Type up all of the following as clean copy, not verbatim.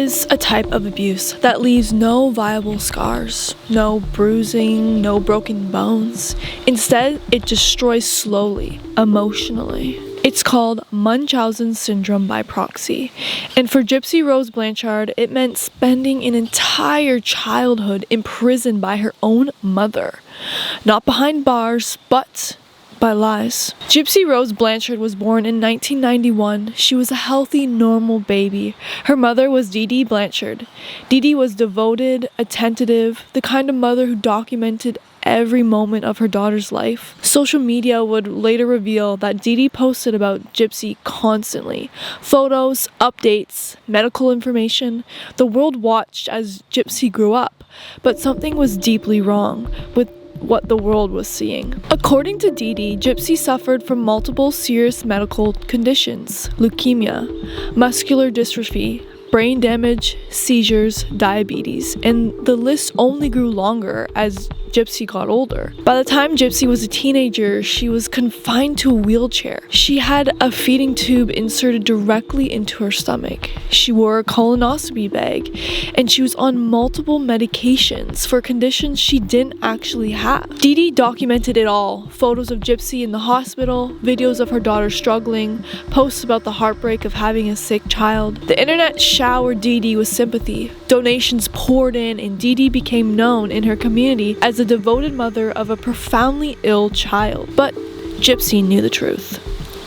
is a type of abuse that leaves no viable scars, no bruising, no broken bones. Instead, it destroys slowly, emotionally. It's called Munchausen Syndrome by proxy. And for Gypsy Rose Blanchard, it meant spending an entire childhood imprisoned by her own mother. Not behind bars, but by lies. Gypsy Rose Blanchard was born in 1991. She was a healthy, normal baby. Her mother was Dee Blanchard. Dee was devoted, attentive, the kind of mother who documented every moment of her daughter's life. Social media would later reveal that Dee posted about Gypsy constantly. Photos, updates, medical information. The world watched as Gypsy grew up, but something was deeply wrong with what the world was seeing. According to Dee, Gypsy suffered from multiple serious medical conditions: leukemia, muscular dystrophy, brain damage, seizures, diabetes, and the list only grew longer as Gypsy got older. By the time Gypsy was a teenager, she was confined to a wheelchair. She had a feeding tube inserted directly into her stomach. She wore a colonoscopy bag, and she was on multiple medications for conditions she didn't actually have. Dee documented it all: photos of Gypsy in the hospital, videos of her daughter struggling, posts about the heartbreak of having a sick child. The internet showered Dee with sympathy. Donations poured in, and Dee became known in her community as the devoted mother of a profoundly ill child. But Gypsy knew the truth.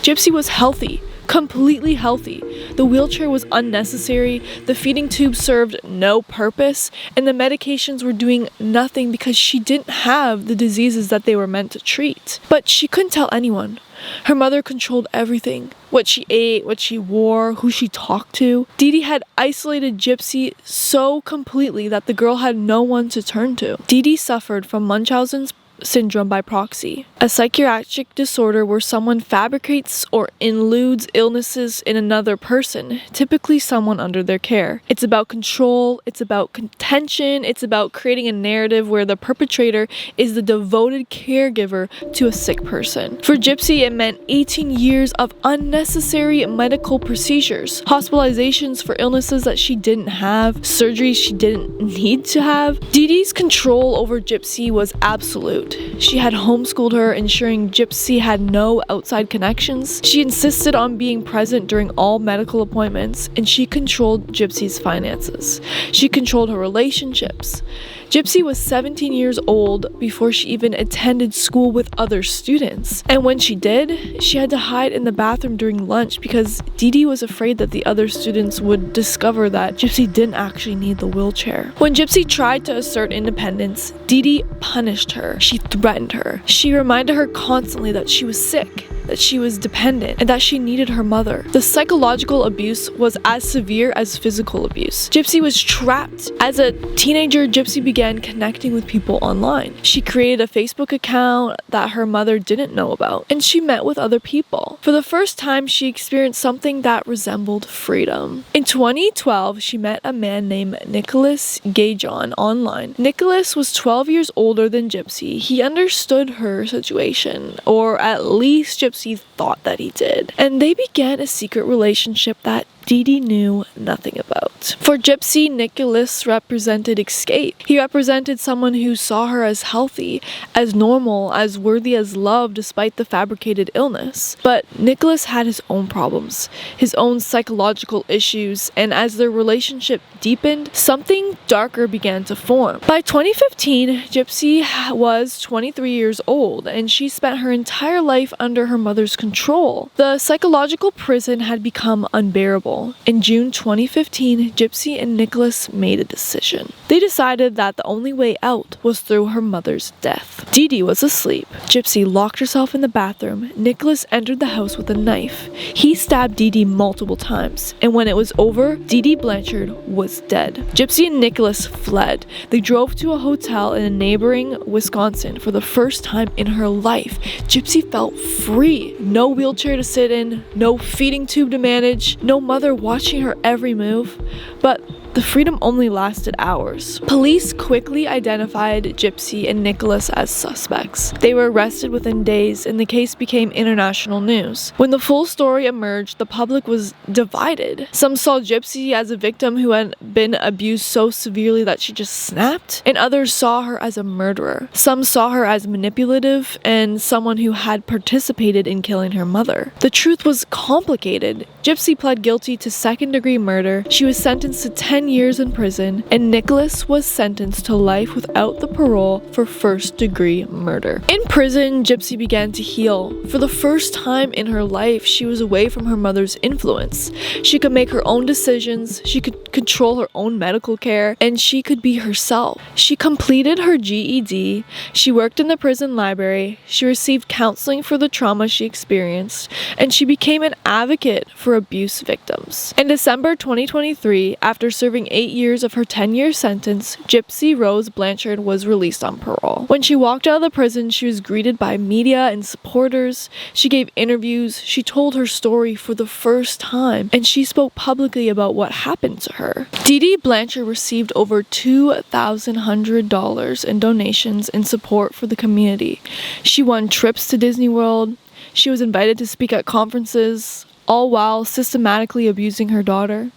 Gypsy was healthy, completely healthy. The wheelchair was unnecessary, the feeding tube served no purpose, and the medications were doing nothing because she didn't have the diseases that they were meant to treat. But she couldn't tell anyone. Her mother controlled everything: what she ate, what she wore, who she talked to. Dee had isolated Gypsy so completely that the girl had no one to turn to. Dee suffered from Munchausen Syndrome by proxy, a psychiatric disorder where someone fabricates or eludes illnesses in another person, typically someone under their care. It's about control, it's about contention, it's about creating a narrative where the perpetrator is the devoted caregiver to a sick person. For Gypsy, it meant 18 years of unnecessary medical procedures, hospitalizations for illnesses that she didn't have, surgeries she didn't need to have. Dee's control over Gypsy was absolute. She had homeschooled her, ensuring Gypsy had no outside connections. She insisted on being present during all medical appointments, and she controlled Gypsy's finances. She controlled her relationships. Gypsy was 17 years old before she even attended school with other students. And when she did, she had to hide in the bathroom during lunch because Dee was afraid that the other students would discover that Gypsy didn't actually need the wheelchair. When Gypsy tried to assert independence, Dee punished her. She threatened her. She reminded her constantly that she was sick, that she was dependent, and that she needed her mother. The psychological abuse was as severe as physical abuse. Gypsy was trapped. As a teenager, Gypsy began connecting with people online. She created a Facebook account that her mother didn't know about, and she met with other people. For the first time, she experienced something that resembled freedom. In 2012, she met a man named Nicholas Gajon online. Nicholas was 12 years older than Gypsy. He understood her situation, or at least Gypsy thought that he did, and they began a secret relationship that Dee knew nothing about. For Gypsy, Nicholas represented escape. He represented someone who saw her as healthy, as normal, as worthy as love despite the fabricated illness. But Nicholas had his own problems, his own psychological issues, and as their relationship deepened, something darker began to form. By 2015, Gypsy was 23 years old, and she spent her entire life under her mother's control. The psychological prison had become unbearable. In June 2015, Gypsy and Nicholas made a decision. They decided that the only way out was through her mother's death. Dee was asleep. Gypsy locked herself in the bathroom. Nicholas entered the house with a knife. He stabbed Dee multiple times, and when it was over, Dee Blanchard was dead. Gypsy and Nicholas fled. They drove to a hotel in a neighboring Wisconsin. For the first time in her life, Gypsy felt free. No wheelchair to sit in, no feeding tube to manage, no mother mother watching her every move, but the freedom only lasted hours. Police quickly identified Gypsy and Nicholas as suspects. They were arrested within days, and the case became international news. When the full story emerged, the public was divided. Some saw Gypsy as a victim who had been abused so severely that she just snapped, and others saw her as a murderer. Some saw her as manipulative and someone who had participated in killing her mother. The truth was complicated. Gypsy pled guilty to second-degree murder. She was sentenced to 10 years in prison, and Nicholas was sentenced to life without the parole for first-degree murder. In prison, Gypsy began to heal. For the first time in her life, she was away from her mother's influence. She could make her own decisions, she could control her own medical care, and she could be herself. She completed her GED, she worked in the prison library, she received counseling for the trauma she experienced, and she became an advocate for abuse victims. In December 2023, after serving 8 years of her 10-year sentence, Gypsy Rose Blanchard was released on parole. When she walked out of the prison, she was greeted by media and supporters. She gave interviews, she told her story for the first time, and she spoke publicly about what happened to her. Dee Blanchard received over $2,100 in donations in support for the community. She won trips to Disney World. She was invited to speak at conferences, all while systematically abusing her daughter.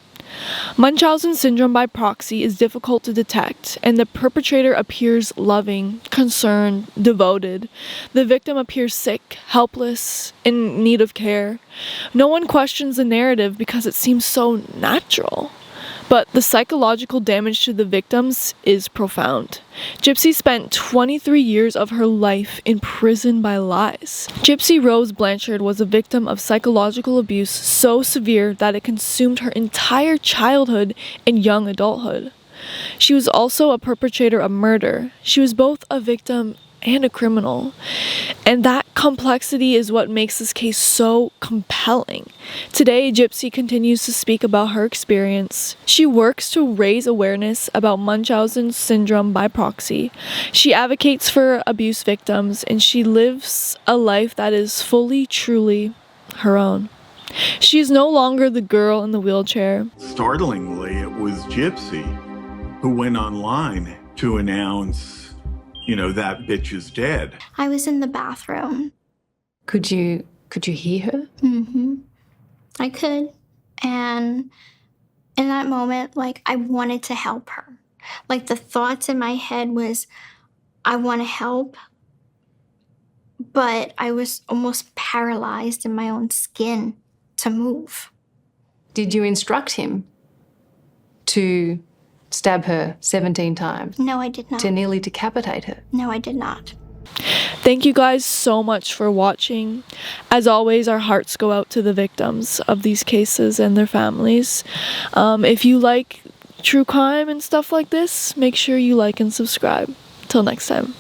Munchausen Syndrome by proxy is difficult to detect, and the perpetrator appears loving, concerned, devoted. The victim appears sick, helpless, in need of care. No one questions the narrative because it seems so natural. But the psychological damage to the victims is profound. Gypsy spent 23 years of her life in prison by lies. Gypsy Rose Blanchard was a victim of psychological abuse so severe that it consumed her entire childhood and young adulthood. She was also a perpetrator of murder. She was both a victim and a criminal. And that complexity is what makes this case so compelling. Today, Gypsy continues to speak about her experience. She works to raise awareness about Munchausen Syndrome by proxy. She advocates for abuse victims, and she lives a life that is fully, truly her own. She is no longer the girl in the wheelchair. Startlingly, it was Gypsy who went online to announce, that bitch is dead. I was in the bathroom. Could you hear her? Mm-hmm. I could. And in that moment, I wanted to help her. The thoughts in my head was, I want to help, but I was almost paralyzed in my own skin to move. Did you instruct him to stab her 17 times? No, I did not. To nearly decapitate her? No, I did not. Thank you guys so much for watching. As always, our hearts go out to the victims of these cases and their families. If you like true crime and stuff like this, make sure you like and subscribe. Till next time.